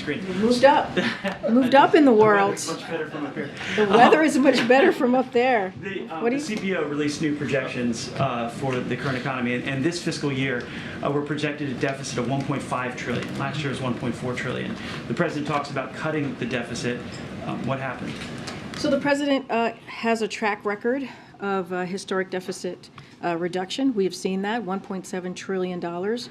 screen. Moved up. Moved up in the world. Much better from up here. The weather is much better from up there. The CPO released new projections for the current economy, and this fiscal year we're projected a deficit of 1.5 trillion. Last year was 1.4 trillion. The president talks about cutting the deficit. What happened? So the president has a track record of historic deficit reduction. We have seen that, $1.7 trillion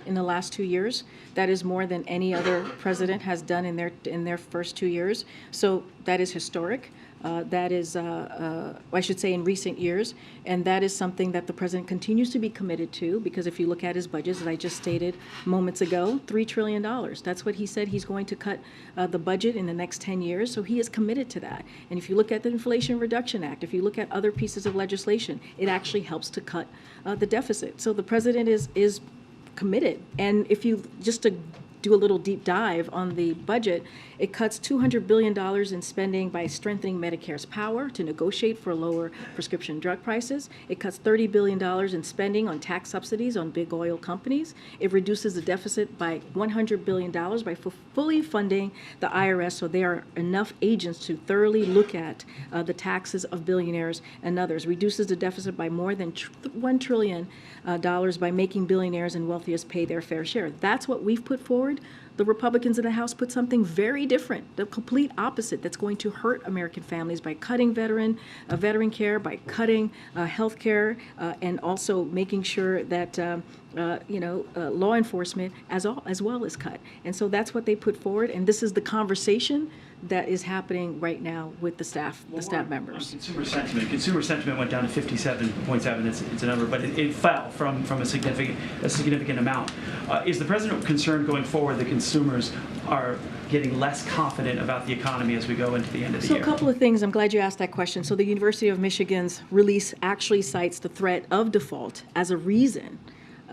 in the last 2 years. That is more than any other president has done in their first 2 years. So that is historic. That is, I should say, in recent years, and that is something that the president continues to be committed to, because if you look at his budget, as I just stated moments ago, $3 trillion. That's what he said he's going to cut the budget in the next 10 years, so he is committed to that. And if you look at the Inflation Reduction Act, if you look at other pieces of legislation, it actually helps to cut the deficit. So the president is committed. And if you, just to do a little deep dive on the budget, it cuts $200 billion in spending by strengthening Medicare's power to negotiate for lower prescription drug prices. It cuts $30 billion in spending on tax subsidies on big oil companies. It reduces the deficit by $100 billion by fully funding the IRS, so there are enough agents to thoroughly look at the taxes of billionaires and others. Reduces the deficit by more than $1 trillion by making billionaires and wealthiest pay their fair share. That's what we've put forward. The Republicans in the House put something very different, the complete opposite, that's going to hurt American families by cutting veteran care, by cutting health care, and also making sure that law enforcement as well is cut. And so that's what they put forward, and this is the conversation that is happening right now with the staff members. Consumer sentiment went down to 57.7. It's a number, but it fell from a significant amount. Is the president concerned going forward that consumers are getting less confident about the economy as we go into the end of the year? So a couple of things. I'm glad you asked that question. So the University of Michigan's release actually cites the threat of default as a reason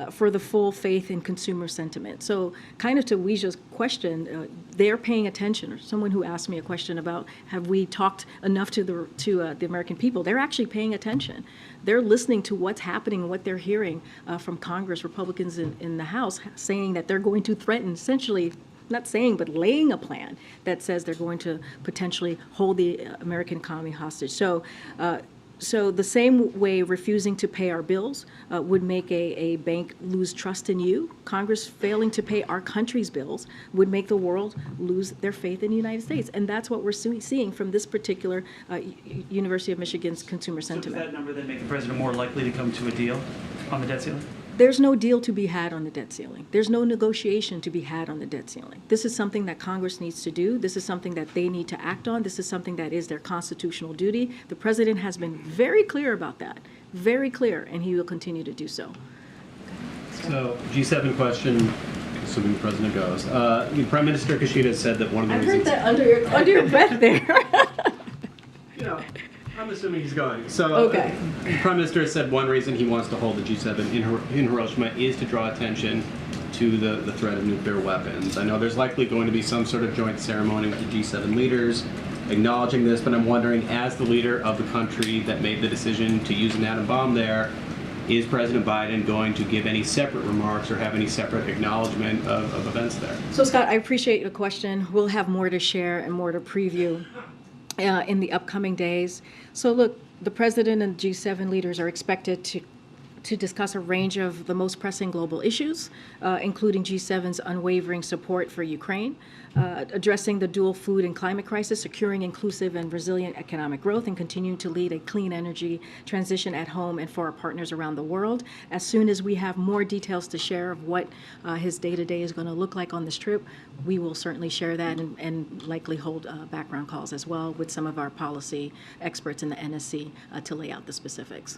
for the full faith in consumer sentiment. So kind of to Weijie's question, they're paying attention, or someone who asked me a question about have we talked enough to the American people, they're actually paying attention. They're listening to what's happening, what they're hearing from Congress, Republicans in the House, saying that they're going to threaten, essentially, not saying, but laying a plan that says they're going to potentially hold the American economy hostage. So the same way refusing to pay our bills would make a bank lose trust in you, Congress failing to pay our country's bills would make the world lose their faith in the United States. And that's what we're seeing from this particular University of Michigan's consumer sentiment. So does that number then make the president more likely to come to a deal on the debt ceiling? There's no deal to be had on the debt ceiling. There's no negotiation to be had on the debt ceiling. This is something that Congress needs to do. This is something that they need to act on. This is something that is their constitutional duty. The president has been very clear about that, very clear, and he will continue to do so. So, G7 question, assuming the president goes. Prime Minister Kishida said that one of the reasons... I heard that under your breath there. I'm assuming he's going. So, okay. The Prime Minister has said one reason he wants to hold the G7 in Hiroshima is to draw attention to the threat of nuclear weapons. I know there's likely going to be some sort of joint ceremony with the G7 leaders acknowledging this, but I'm wondering, as the leader of the country that made the decision to use an atom bomb there, is President Biden going to give any separate remarks or have any separate acknowledgement of events there? So, Scott, I appreciate your question. We'll have more to share and more to preview in the upcoming days. So look, the president and G7 leaders are expected to discuss a range of the most pressing global issues, including G7's unwavering support for Ukraine, addressing the dual food and climate crisis, securing inclusive and resilient economic growth, and continuing to lead a clean energy transition at home and for our partners around the world. As soon as we have more details to share of what his day-to-day is going to look like on this trip, we will certainly share that and likely hold background calls as well with some of our policy experts in the NSC to lay out the specifics.